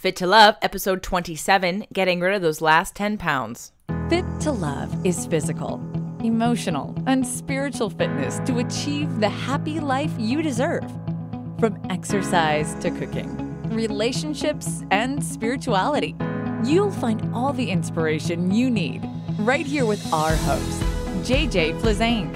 Fit to Love, episode 27, getting rid of those last 10 pounds. Fit to Love is physical, emotional, and spiritual fitness to achieve the happy life you deserve. From exercise to cooking, relationships, and spirituality, you'll find all the inspiration you need right here with our host, JJ Flizanes.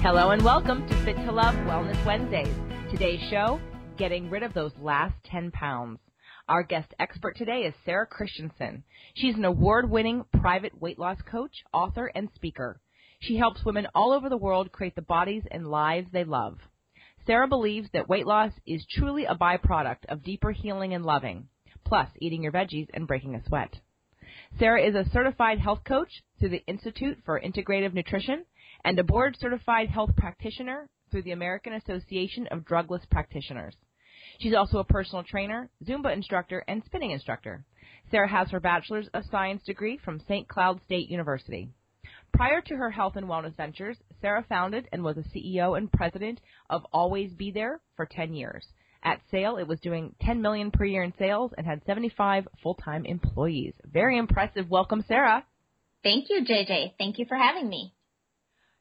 Hello and welcome to Fit to Love Wellness Wednesdays. Today's show, getting rid of those last 10 pounds. Our guest expert today is Sara Christensen. She's an award-winning private weight loss coach, author, and speaker. She helps women all over the world create the bodies and lives they love. Sara believes that weight loss is truly a byproduct of deeper healing and loving, plus eating your veggies and breaking a sweat. Sara is a certified health coach through the Institute for Integrative Nutrition and a board-certified health practitioner through the American Association of Drugless Practitioners. She's also a personal trainer, Zumba instructor, and spinning instructor. Sara has her Bachelors of Science degree from St. Cloud State University. Prior to her health and wellness ventures, Sara founded and was a CEO and president of alwaysBEthere for 10 years. At sale, it was doing $10 million per year in sales and had 75 full-time employees. Very impressive. Welcome, Sara. Thank you, JJ. Thank you for having me.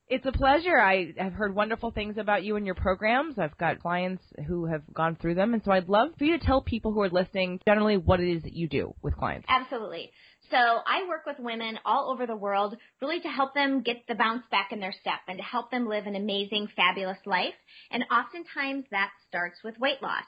It's a pleasure. I have heard wonderful things about you and your programs. I've got clients who have gone through them, and so I'd love for you to tell people who are listening generally what it is that you do with clients. Absolutely. So I work with women all over the world really to help them get the bounce back in their step and to help them live an amazing, fabulous life. And oftentimes that starts with weight loss.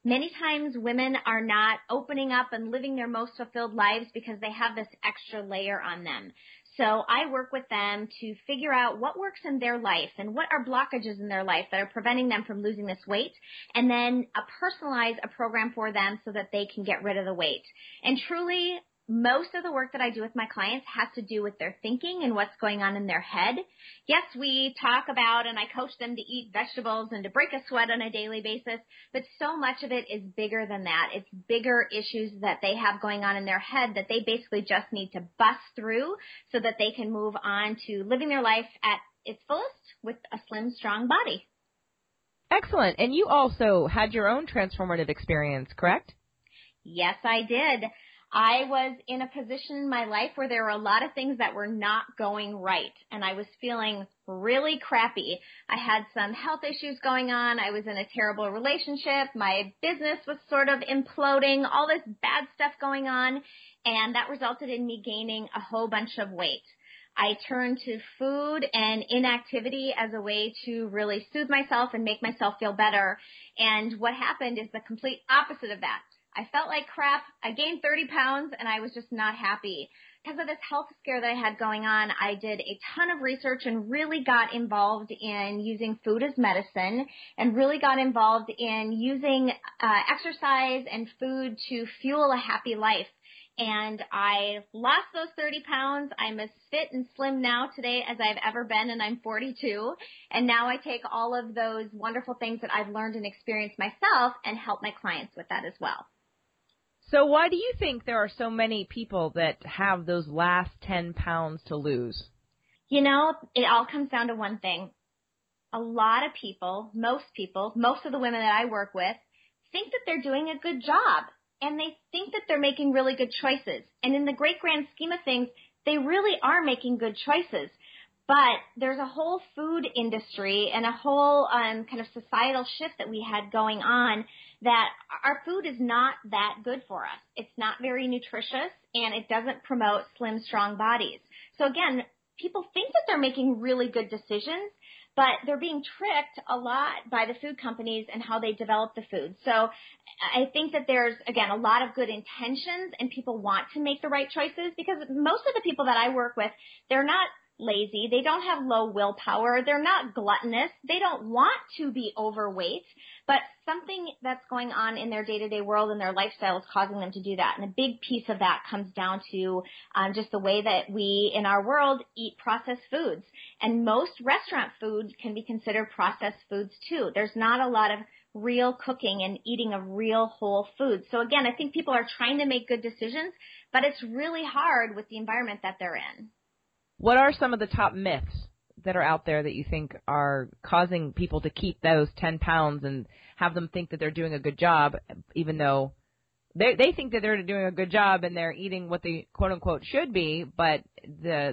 Many times women are not opening up and living their most fulfilled lives because they have this extra layer on them. So I work with them to figure out what works in their life and what are blockages in their life that are preventing them from losing this weight, and then personalize a program for them so that they can get rid of the weight. And truly, most of the work that I do with my clients has to do with their thinking and what's going on in their head. Yes, we talk about and I coach them to eat vegetables and to break a sweat on a daily basis, but so much of it is bigger than that. It's bigger issues that they have going on in their head that they basically just need to bust through so that they can move on to living their life at its fullest with a slim, strong body. Excellent. And you also had your own transformative experience, correct? Yes, I did. I was in a position in my life where there were a lot of things that were not going right, and I was feeling really crappy. I had some health issues going on. I was in a terrible relationship. My business was sort of imploding, all this bad stuff going on, and that resulted in me gaining a whole bunch of weight. I turned to food and inactivity as a way to really soothe myself and make myself feel better, and what happened is the complete opposite of that. I felt like crap. I gained 30 pounds, and I was just not happy. Because of this health scare that I had going on, I did a ton of research and really got involved in using food as medicine and really got involved in using exercise and food to fuel a happy life. And I lost those 30 pounds. I'm as fit and slim now today as I've ever been, and I'm 42. And now I take all of those wonderful things that I've learned and experienced myself and help my clients with that as well. So why do you think there are so many people that have those last 10 pounds to lose? You know, it all comes down to one thing. A lot of people, most of the women that I work with, think that they're doing a good job, and they think that they're making really good choices. And in the great grand scheme of things, they really are making good choices. But there's a whole food industry and a whole kind of societal shift that we had going on that our food is not that good for us. It's not very nutritious, and it doesn't promote slim, strong bodies. So again, people think that they're making really good decisions, but they're being tricked a lot by the food companies and how they develop the food. So I think that there's, again, a lot of good intentions, and people want to make the right choices because most of the people that I work with, they're not lazy. They don't have low willpower. They're not gluttonous. They don't want to be overweight, but something that's going on in their day-to-day world and their lifestyle is causing them to do that. And a big piece of that comes down to just the way that we in our world eat processed foods. And most restaurant food can be considered processed foods too. There's not a lot of real cooking and eating of real whole foods. So again, I think people are trying to make good decisions, but it's really hard with the environment that they're in. What are some of the top myths that are out there that you think are causing people to keep those 10 pounds and have them think that they're doing a good job, even though they think that they're doing a good job and they're eating what they quote unquote should be, but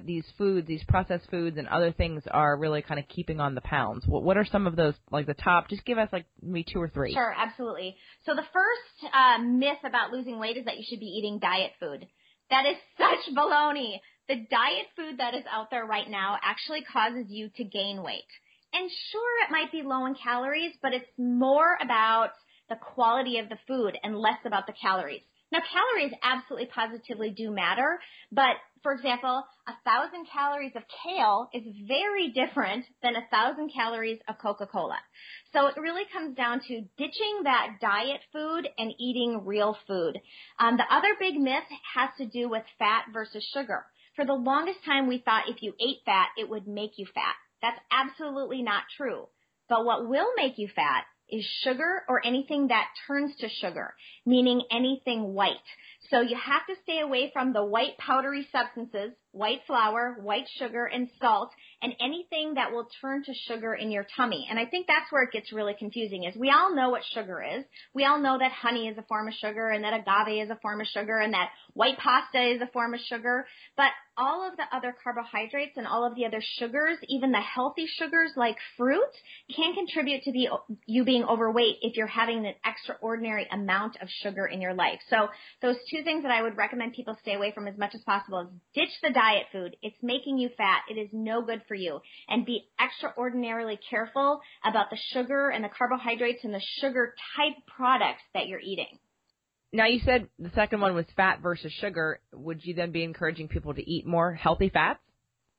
these foods, these processed foods and other things are really kind of keeping on the pounds. What are some of those, like the top? Just give us like maybe 2 or 3. Sure, absolutely. So the first myth about losing weight is that you should be eating diet food. That is such baloney. The diet food that is out there right now actually causes you to gain weight. And sure, it might be low in calories, but it's more about the quality of the food and less about the calories. Now, calories absolutely positively do matter, but for example, 1,000 calories of kale is very different than 1,000 calories of Coca-Cola. So it really comes down to ditching that diet food and eating real food. The other big myth has to do with fat versus sugar. For the longest time, we thought if you ate fat, it would make you fat. That's absolutely not true. But what will make you fat is sugar or anything that turns to sugar, meaning anything white. So you have to stay away from the white powdery substances, white flour, white sugar, and salt, and anything that will turn to sugar in your tummy. And I think that's where it gets really confusing is we all know what sugar is. We all know that honey is a form of sugar and that agave is a form of sugar and that white pasta is a form of sugar. But all of the other carbohydrates and all of the other sugars, even the healthy sugars like fruit, can contribute to you being overweight if you're having an extraordinary amount of sugar in your life. So those 2 things that I would recommend people stay away from as much as possible is ditch the diet food. It's making you fat. It is no good for you. And be extraordinarily careful about the sugar and the carbohydrates and the sugar type products that you're eating. Now, you said the second one was fat versus sugar. Would you then be encouraging people to eat more healthy fats?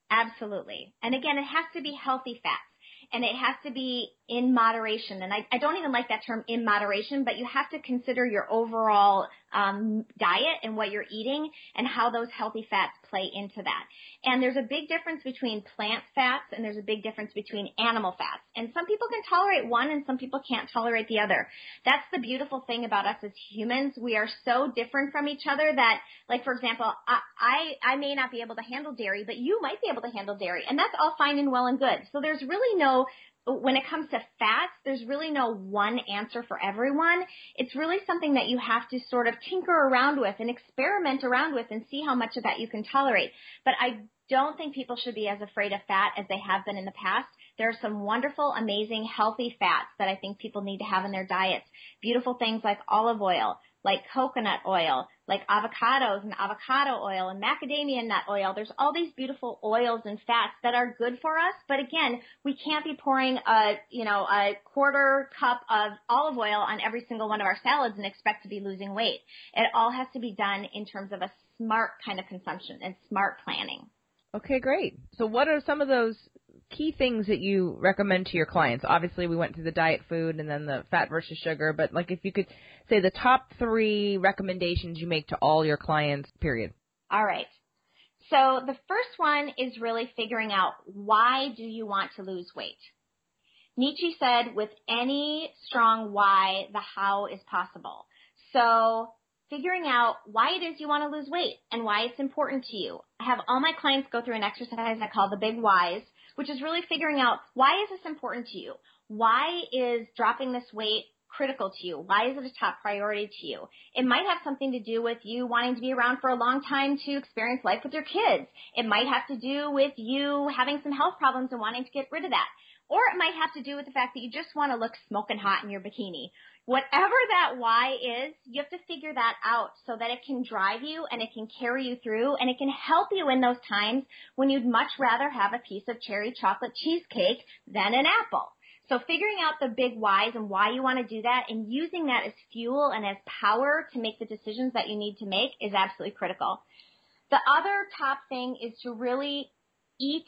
Absolutely. And again, it has to be healthy fats. And it has to be in moderation. And I don't even like that term in moderation, but you have to consider your overall diet and what you're eating and how those healthy fats play into that. And there's a big difference between plant fats and there's a big difference between animal fats. And some people can tolerate one and some people can't tolerate the other. That's the beautiful thing about us as humans. We are so different from each other that, like, for example, I may not be able to handle dairy, but you might be able to handle dairy. And that's all fine and well and good. So there's really when it comes to fats, there's really no one answer for everyone. It's really something that you have to sort of tinker around with and experiment around with and see how much of that you can tolerate. But I don't think people should be as afraid of fat as they have been in the past. There are some wonderful, amazing, healthy fats that I think people need to have in their diets. Beautiful things like olive oil, like coconut oil, like avocados and avocado oil and macadamia nut oil. There's all these beautiful oils and fats that are good for us. But again, we can't be pouring a quarter cup of olive oil on every single one of our salads and expect to be losing weight. It all has to be done in terms of a smart kind of consumption and smart planning. Okay, great. So what are some of those key things that you recommend to your clients? Obviously, we went through the diet food and then the fat versus sugar, but like if you could say the top 3 recommendations you make to all your clients, period. All right. So the first one is really figuring out, why do you want to lose weight? Nietzsche said, with any strong why, the how is possible. So figuring out why it is you want to lose weight and why it's important to you. I have all my clients go through an exercise I call the big whys, which is really figuring out, why is this important to you? Why is dropping this weight critical to you? Why is it a top priority to you? It might have something to do with you wanting to be around for a long time to experience life with your kids. It might have to do with you having some health problems and wanting to get rid of that. Or it might have to do with the fact that you just want to look smoking hot in your bikini. Whatever that why is, you have to figure that out so that it can drive you and it can carry you through and it can help you in those times when you'd much rather have a piece of cherry chocolate cheesecake than an apple. So figuring out the big whys and why you want to do that and using that as fuel and as power to make the decisions that you need to make is absolutely critical. The other top thing is to really eat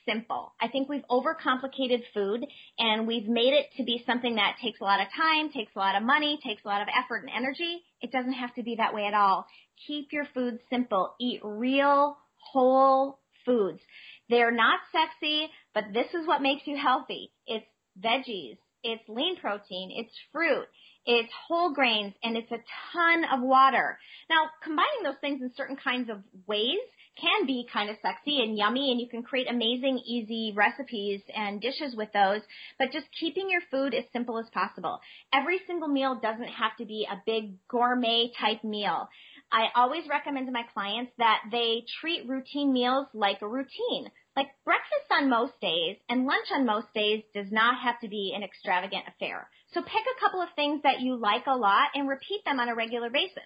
simple. I think we've overcomplicated food and we've made it to be something that takes a lot of time, takes a lot of money, takes a lot of effort and energy. It doesn't have to be that way at all. Keep your food simple. Eat real, whole foods. They're not sexy, but this is what makes you healthy. It's veggies, it's lean protein, it's fruit, it's whole grains, and it's a ton of water. Now, combining those things in certain kinds of ways can be kind of sexy and yummy, and you can create amazing, easy recipes and dishes with those, but just keeping your food as simple as possible. Every single meal doesn't have to be a big gourmet type meal. I always recommend to my clients that they treat routine meals like a routine. Like breakfast on most days and lunch on most days does not have to be an extravagant affair. So pick a couple of things that you like a lot and repeat them on a regular basis.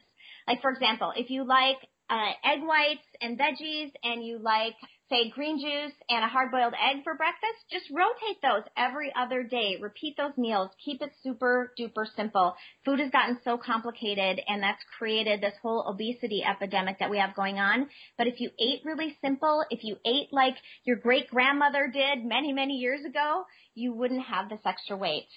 Like, for example, if you like egg whites and veggies and you like, say, green juice and a hard-boiled egg for breakfast, just rotate those every other day. Repeat those meals. Keep it super duper simple. Food has gotten so complicated, and that's created this whole obesity epidemic that we have going on. But if you ate really simple, if you ate like your great-grandmother did many, many years ago, you wouldn't have this extra weight.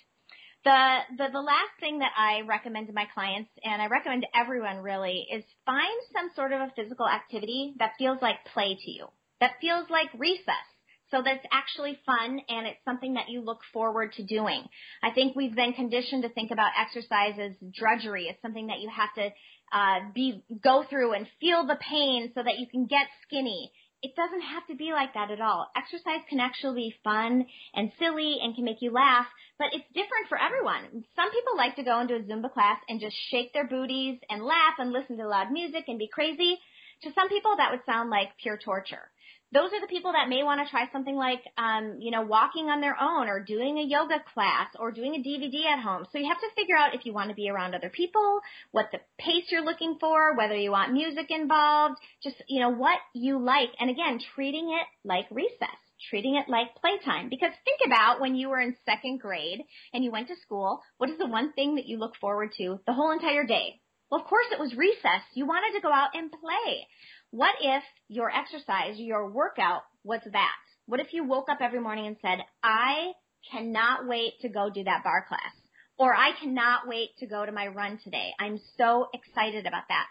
The last thing that I recommend to my clients, and I recommend to everyone really, is find some sort of a physical activity that feels like play to you, that feels like recess, so that it's actually fun and it's something that you look forward to doing. I think we've been conditioned to think about exercise as drudgery, as something that you have to go through and feel the pain so that you can get skinny. It doesn't have to be like that at all. Exercise can actually be fun and silly and can make you laugh, but it's different for everyone. Some people like to go into a Zumba class and just shake their booties and laugh and listen to loud music and be crazy. To some people, that would sound like pure torture. Those are the people that may want to try something like, walking on their own or doing a yoga class or doing a DVD at home. So you have to figure out if you want to be around other people, what the pace you're looking for, whether you want music involved, just, what you like. And again, treating it like recess, treating it like playtime. Because think about when you were in second grade and you went to school, what is the one thing that you look forward to the whole entire day? Well, of course it was recess. You wanted to go out and play. What if your exercise, your workout was that? What if you woke up every morning and said, I cannot wait to go do that bar class, or I cannot wait to go to my run today. I'm so excited about that.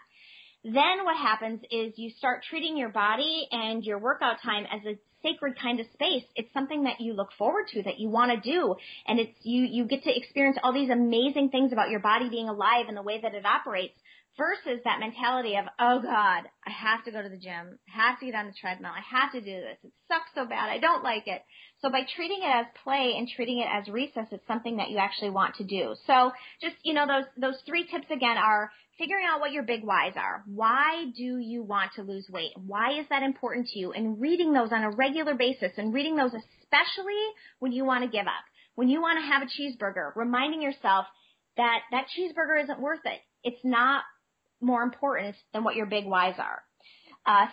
Then what happens is you start treating your body and your workout time as a sacred kind of space. It's something that you look forward to, that you want to do, and it's you get to experience all these amazing things about your body being alive and the way that it operates, versus that mentality of, oh God, I have to go to the gym, I have to get on the treadmill, I have to do this, it sucks so bad, I don't like it. So by treating it as play and treating it as recess, it's something that you actually want to do. So just, those three tips again are figuring out what your big whys are. Why do you want to lose weight? Why is that important to you? And reading those on a regular basis, and reading those especially when you want to give up. When you want to have a cheeseburger, reminding yourself that that cheeseburger isn't worth it. It's not more important than what your big whys are.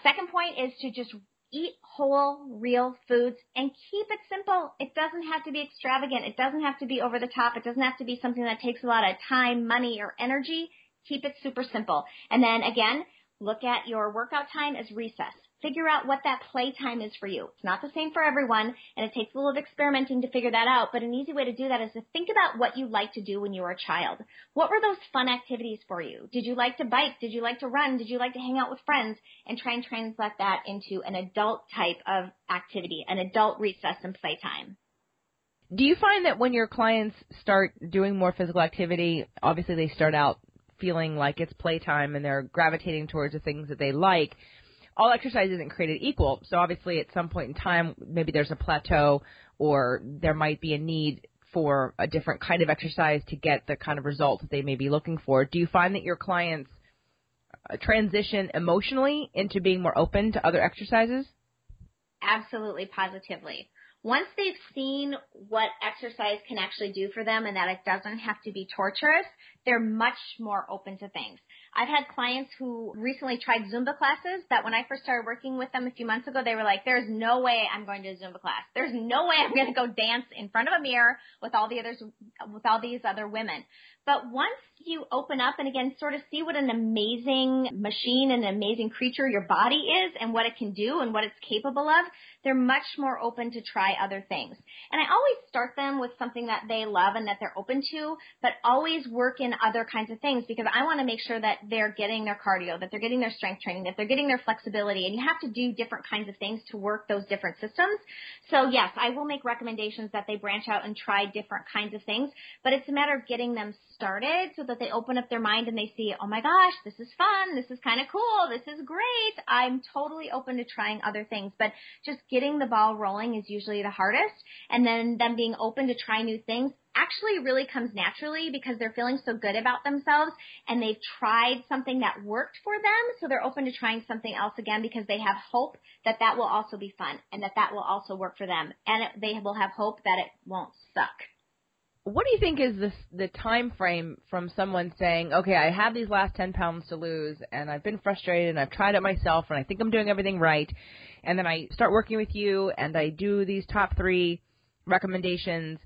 Second point is to just eat whole, real foods and keep it simple. It doesn't have to be extravagant. It doesn't have to be over the top. It doesn't have to be something that takes a lot of time, money, or energy. Keep it super simple. And then again, look at your workout time as recess. Figure out what that play time is for you. It's not the same for everyone, and it takes a little experimenting to figure that out, but an easy way to do that is to think about what you liked to do when you were a child. What were those fun activities for you? Did you like to bike? Did you like to run? Did you like to hang out with friends? And try and translate that into an adult type of activity, an adult recess and playtime. Do you find that when your clients start doing more physical activity, obviously they start out feeling like it's playtime and they're gravitating towards the things that they like? All exercise isn't created equal, so obviously at some point in time, maybe there's a plateau or there might be a need for a different kind of exercise to get the kind of results that they may be looking for. Do you find that your clients transition emotionally into being more open to other exercises? Absolutely, positively. Once they've seen what exercise can actually do for them and that it doesn't have to be torturous, they're much more open to things. I've had clients who recently tried Zumba classes that when I first started working with them a few months ago, they were like, there's no way I'm going to a Zumba class. There's no way I'm going to go dance in front of a mirror with all these other women. But once you open up and again sort of see what an amazing machine and an amazing creature your body is and what it can do and what it's capable of, they're much more open to try other things. And I always start them with something that they love and that they're open to, but always work in other kinds of things because I want to make sure that they're getting their cardio, that they're getting their strength training, that they're getting their flexibility. And you have to do different kinds of things to work those different systems. So yes, I will make recommendations that they branch out and try different kinds of things, but it's a matter of getting them started so that they open up their mind and they see, oh my gosh, this is fun. This is kind of cool. This is great. I'm totally open to trying other things. But just getting the ball rolling is usually the hardest. And then them being open to try new things actually really comes naturally because they're feeling so good about themselves and they've tried something that worked for them. So they're open to trying something else again because they have hope that that will also be fun and that that will also work for them. And they will have hope that it won't suck. What do you think is the time frame from someone saying, okay, I have these last 10 pounds to lose and I've been frustrated and I've tried it myself and I think I'm doing everything right, and then I start working with you and I do these top 3 recommendations.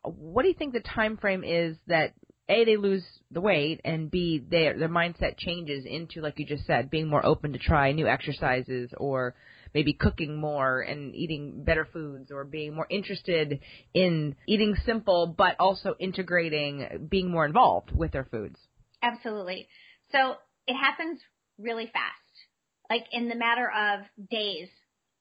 What do you think the time frame is that A, they lose the weight, and B, their mindset changes into, like you just said, being more open to try new exercises or maybe cooking more and eating better foods or being more interested in eating simple but also integrating, being more involved with their foods? Absolutely. So it happens really fast. Like in the matter of days,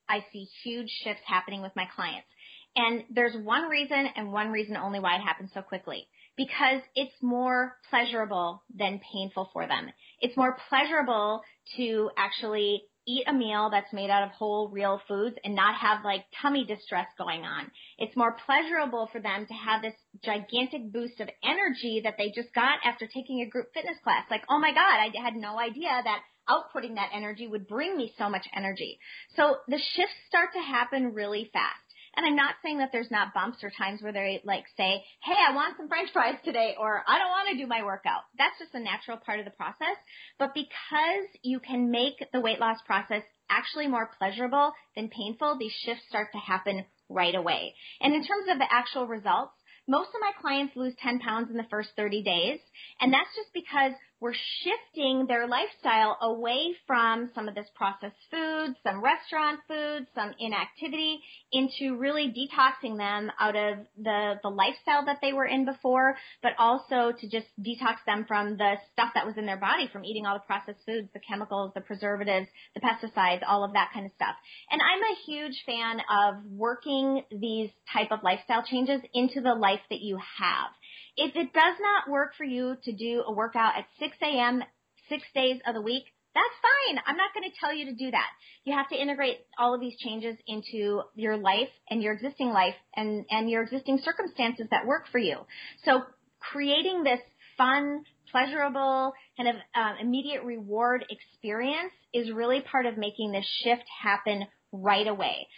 I see huge shifts happening with my clients. And there's one reason and one reason only why it happens so quickly. Because it's more pleasurable than painful for them. It's more pleasurable to actually eat a meal that's made out of whole, real foods and not have like tummy distress going on. It's more pleasurable for them to have this gigantic boost of energy that they just got after taking a group fitness class. Like, oh my God, I had no idea that outputting that energy would bring me so much energy. So the shifts start to happen really fast. And I'm not saying that there's not bumps or times where they like say, hey, I want some French fries today, or I don't want to do my workout. That's just a natural part of the process. But because you can make the weight loss process actually more pleasurable than painful, these shifts start to happen right away. And in terms of the actual results, most of my clients lose 10 pounds in the first 30 days. And that's just because we're shifting their lifestyle away from some of this processed food, some restaurant food, some inactivity, into really detoxing them out of the lifestyle that they were in before, but also to just detox them from the stuff that was in their body from eating all the processed foods, the chemicals, the preservatives, the pesticides, all of that kind of stuff. And I'm a huge fan of working these type of lifestyle changes into the life that you have. If it does not work for you to do a workout at 6 a.m. 6 days of the week, that's fine. I'm not going to tell you to do that. You have to integrate all of these changes into your life and your existing life and your existing circumstances that work for you. So creating this fun, pleasurable, kind of immediate reward experience is really part of making this shift happen right away.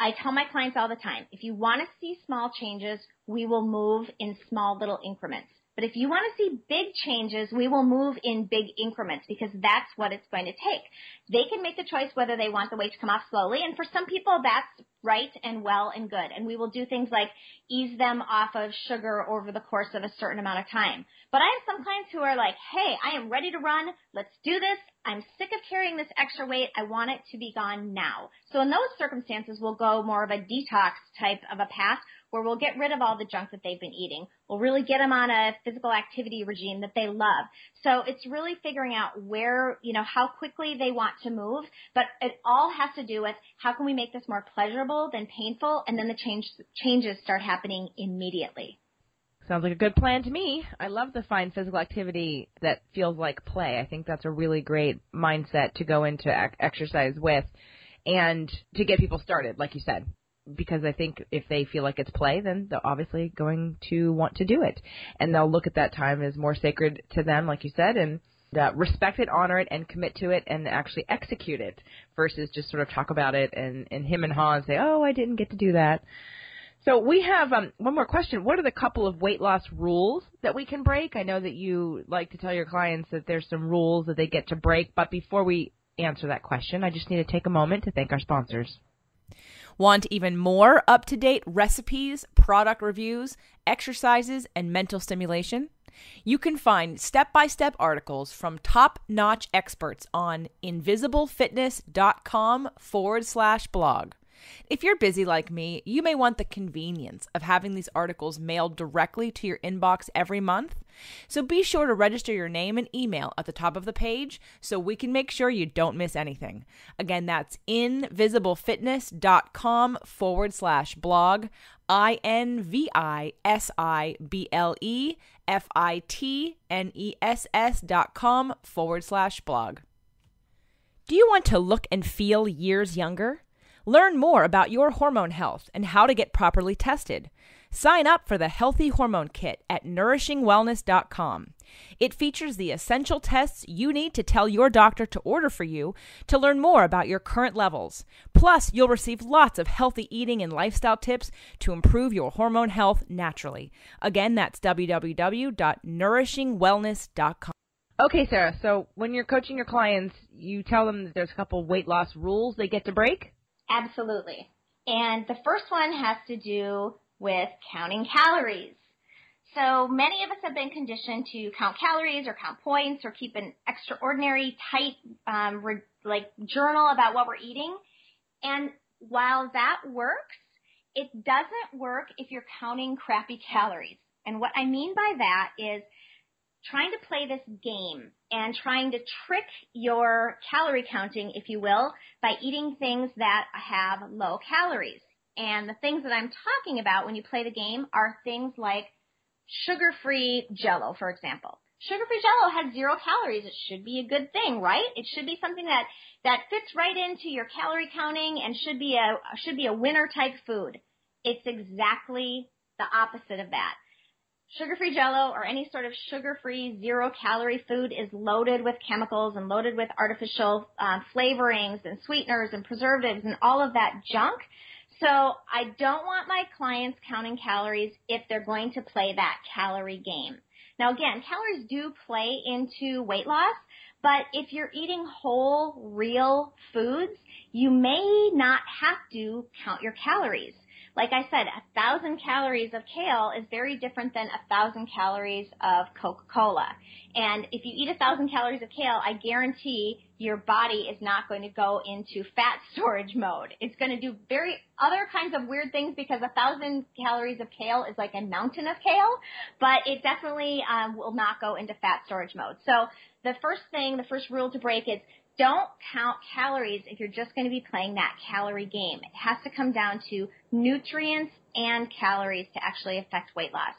I tell my clients all the time, if you want to see small changes, we will move in small little increments. But if you want to see big changes, we will move in big increments because that's what it's going to take. They can make the choice whether they want the weight to come off slowly, and for some people that's right and well and good. And we will do things like ease them off of sugar over the course of a certain amount of time. But I have some clients who are like, hey, I am ready to run. Let's do this. I'm sick of carrying this extra weight. I want it to be gone now. So in those circumstances, we'll go more of a detox type of a path where we'll get rid of all the junk that they've been eating. We'll really get them on a physical activity regime that they love. So it's really figuring out where, how quickly they want to move, but it all has to do with how can we make this more pleasurable than painful, and then the changes start happening immediately. Sounds like a good plan to me. I love to find physical activity that feels like play. I think that's a really great mindset to go into exercise with and to get people started, like you said. Because I think if they feel like it's play, then they're obviously going to want to do it. And they'll look at that time as more sacred to them, like you said, and respect it, honor it, and commit to it, and actually execute it versus just sort of talk about it and hem and haw and say, oh, I didn't get to do that. So we have one more question. What are the couple of weight loss rules that we can break? I know that you like to tell your clients that there's some rules that they get to break, but before we answer that question, I just need to take a moment to thank our sponsors. Want even more up-to-date recipes, product reviews, exercises, and mental stimulation? You can find step-by-step articles from top-notch experts on invisiblefitness.com/blog. If you're busy like me, you may want the convenience of having these articles mailed directly to your inbox every month. So be sure to register your name and email at the top of the page so we can make sure you don't miss anything. Again, that's invisiblefitness.com/blog, INVISIBLE fitness.com/blog. Do you want to look and feel years younger? Learn more about your hormone health and how to get properly tested. Sign up for the Healthy Hormone Kit at nourishingwellness.com. It features the essential tests you need to tell your doctor to order for you to learn more about your current levels. Plus, you'll receive lots of healthy eating and lifestyle tips to improve your hormone health naturally. Again, that's www.nourishingwellness.com. Okay, Sarah, so when you're coaching your clients, you tell them that there's a couple weight loss rules they get to break? Absolutely. And the first one has to do with counting calories. So many of us have been conditioned to count calories or count points or keep an extraordinary tight journal about what we're eating. And while that works, it doesn't work if you're counting crappy calories. And what I mean by that is trying to play this game and trying to trick your calorie counting, if you will, by eating things that have low calories. And the things that I'm talking about when you play the game are things like sugar-free Jell-O, for example. Sugar-free Jell-O has 0 calories. It should be a good thing, right? It should be something that fits right into your calorie counting and should be a winner-type food. It's exactly the opposite of that. Sugar-free Jell-O or any sort of sugar-free, 0-calorie food is loaded with chemicals and loaded with artificial flavorings and sweeteners and preservatives and all of that junk. So I don't want my clients counting calories if they're going to play that calorie game. Now, again, calories do play into weight loss, but if you're eating whole, real foods, you may not have to count your calories. Like I said, 1,000 calories of kale is very different than 1,000 calories of Coca-Cola. And if you eat 1,000 calories of kale, I guarantee your body is not going to go into fat storage mode. It's going to do other kinds of weird things because 1,000 calories of kale is like a mountain of kale, but it definitely will not go into fat storage mode. So the first rule to break is don't count calories if you're just going to be playing that calorie game. It has to come down to nutrients and calories to actually affect weight loss.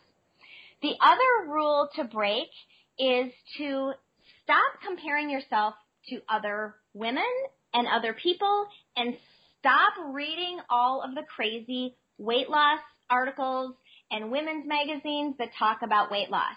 The other rule to break is to stop comparing yourself to other women and other people and stop reading all of the crazy weight loss articles and women's magazines that talk about weight loss.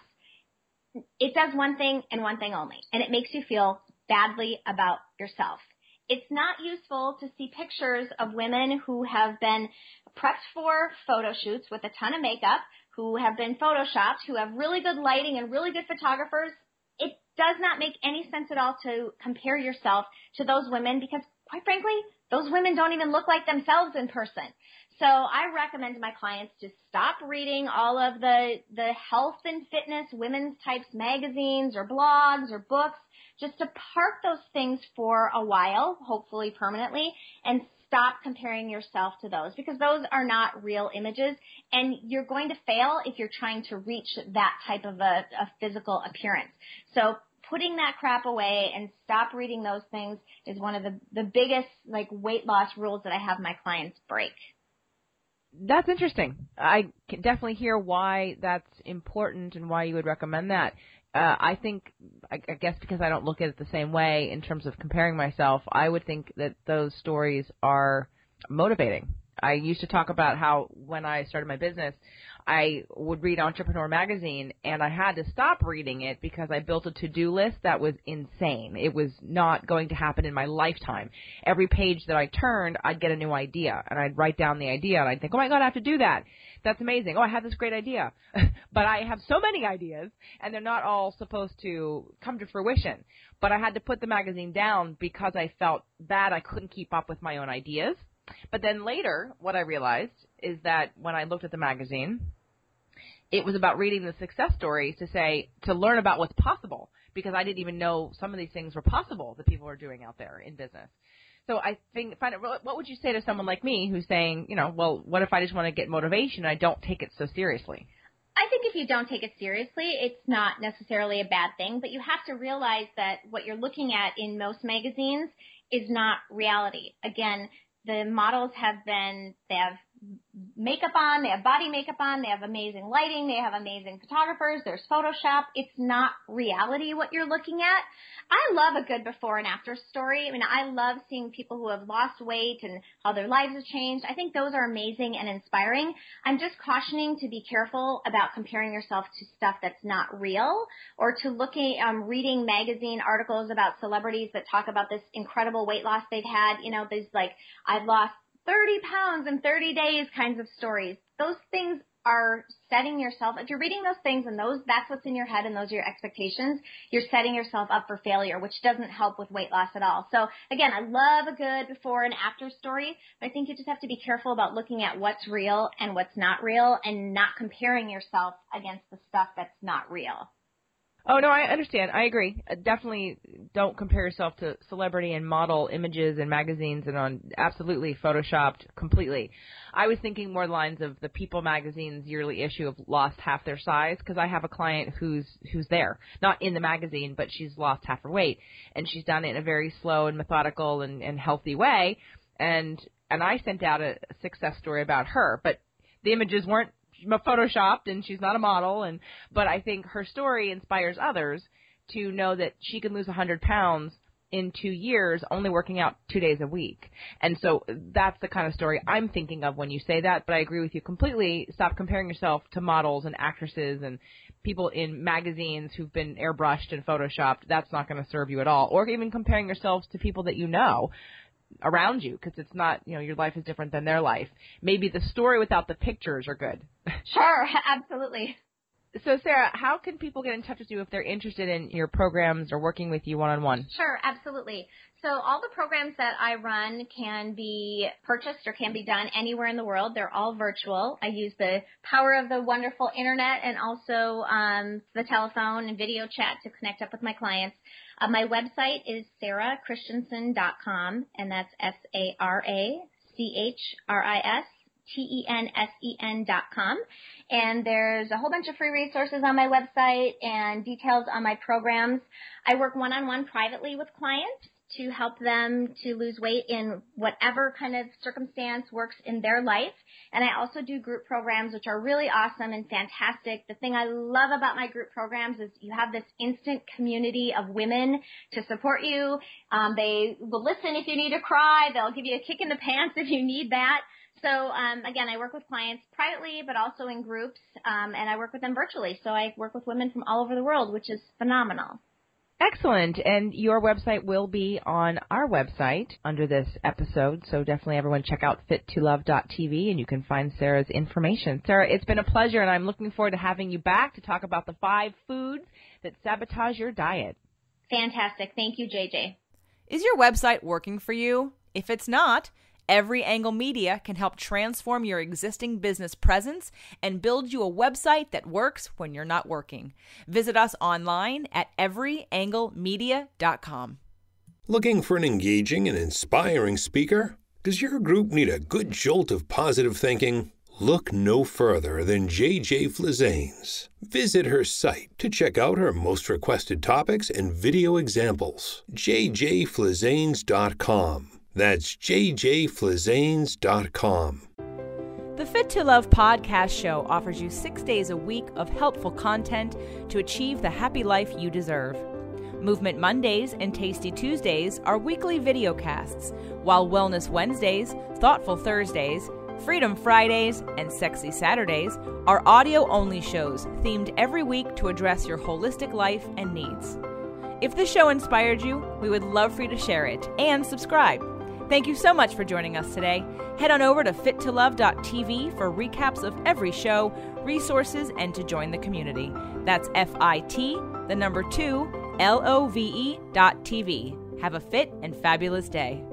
It does one thing and one thing only, and it makes you feel badly about yourself. It's not useful to see pictures of women who have been prepped for photo shoots with a ton of makeup, who have been photoshopped, who have really good lighting and really good photographers. It does not make any sense at all to compare yourself to those women because, quite frankly, those women don't even look like themselves in person. So I recommend to my clients to stop reading all of the health and fitness women's types magazines or blogs or books, just to park those things for a while, hopefully permanently, and stop comparing yourself to those because those are not real images and you're going to fail if you're trying to reach that type of a physical appearance. So putting that crap away and stop reading those things is one of the biggest weight loss rules that I have my clients break. That's interesting. I can definitely hear why that's important and why you would recommend that. I think, I guess because I don't look at it the same way in terms of comparing myself, I would think that those stories are motivating. I used to talk about how when I started my business, I would read Entrepreneur magazine, and I had to stop reading it because I built a to-do list that was insane. It was not going to happen in my lifetime. Every page that I turned, I'd get a new idea, and I'd write down the idea, and I'd think, oh, my God, I have to do that. That's amazing. Oh, I have this great idea. But I have so many ideas, and they're not all supposed to come to fruition. But I had to put the magazine down because I felt bad I couldn't keep up with my own ideas. But then later, what I realized is that when I looked at the magazine, it was about reading the success stories to learn about what's possible, because I didn't even know some of these things were possible that people are doing out there in business. So I what would you say to someone like me who's saying, well, what if I just want to get motivation and I don't take it so seriously? I think if you don't take it seriously, it's not necessarily a bad thing, but you have to realize that what you're looking at in most magazines is not reality. Again, the models have makeup on, they have body makeup on, they have amazing lighting, they have amazing photographers, there's Photoshop. It's not reality what you're looking at. I love a good before and after story. I mean, I love seeing people who have lost weight and how their lives have changed. I think those are amazing and inspiring. I'm just cautioning to be careful about comparing yourself to stuff that's not real, or to reading magazine articles about celebrities that talk about this incredible weight loss they've had. You know, there's like, I've lost 30 pounds in 30 days kinds of stories. Those things are setting yourself, if you're reading those things and that's what's in your head and those are your expectations, you're setting yourself up for failure, which doesn't help with weight loss at all. So again, I love a good before and after story, but I think you just have to be careful about looking at what's real and what's not real and not comparing yourself against the stuff that's not real. Oh, no, I understand. I agree. Definitely don't compare yourself to celebrity and model images and magazines and on absolutely photoshopped completely. I was thinking more lines of the People magazine's yearly issue of lost half their size, because I have a client who's there, not in the magazine, but she's lost half her weight, and she's done it in a very slow and methodical and healthy way. And I sent out a success story about her, but the images weren't photoshopped, and she's not a model, but I think her story inspires others to know that she can lose 100 pounds in 2 years only working out 2 days a week. And so that's the kind of story I'm thinking of when you say that, but I agree with you completely. Stop comparing yourself to models and actresses and people in magazines who've been airbrushed and photoshopped. That's not going to serve you at all. Or even comparing yourselves to people that you know around you, because it's not, your life is different than their life. Maybe the story without the pictures are good. Sure, absolutely. So, Sara, how can people get in touch with you if they're interested in your programs or working with you one-on-one? Sure, absolutely. So all the programs that I run can be purchased or can be done anywhere in the world. They're all virtual. I use the power of the wonderful internet and also the telephone and video chat to connect up with my clients. My website is sarachristensen.com, and that's SaraChristensen.com. And there's a whole bunch of free resources on my website and details on my programs. I work one-on-one privately with clients to help them to lose weight in whatever kind of circumstance works in their life. And I also do group programs, which are really awesome and fantastic. The thing I love about my group programs is you have this instant community of women to support you. They will listen if you need to cry. They'll give you a kick in the pants if you need that. So, again, I work with clients privately, but also in groups, and I work with them virtually. So I work with women from all over the world, which is phenomenal. Excellent. And your website will be on our website under this episode. So definitely everyone check out fit2love.tv and you can find Sara's information. Sara, it's been a pleasure, and I'm looking forward to having you back to talk about the 5 foods that sabotage your diet. Fantastic. Thank you, JJ. Is your website working for you? If it's not, Every Angle Media can help transform your existing business presence and build you a website that works when you're not working. Visit us online at everyanglemedia.com. Looking for an engaging and inspiring speaker? Does your group need a good jolt of positive thinking? Look no further than JJ Flizanes. Visit her site to check out her most requested topics and video examples. jjflizanes.com. That's jjflizanes.com. The Fit to Love podcast show offers you 6 days a week of helpful content to achieve the happy life you deserve. Movement Mondays and Tasty Tuesdays are weekly videocasts, while Wellness Wednesdays, Thoughtful Thursdays, Freedom Fridays, and Sexy Saturdays are audio-only shows themed every week to address your holistic life and needs. If the show inspired you, we would love for you to share it and subscribe. Thank you so much for joining us today. Head on over to fit2love.tv for recaps of every show, resources, and to join the community. That's FIT2LOVE.tv. Have a fit and fabulous day.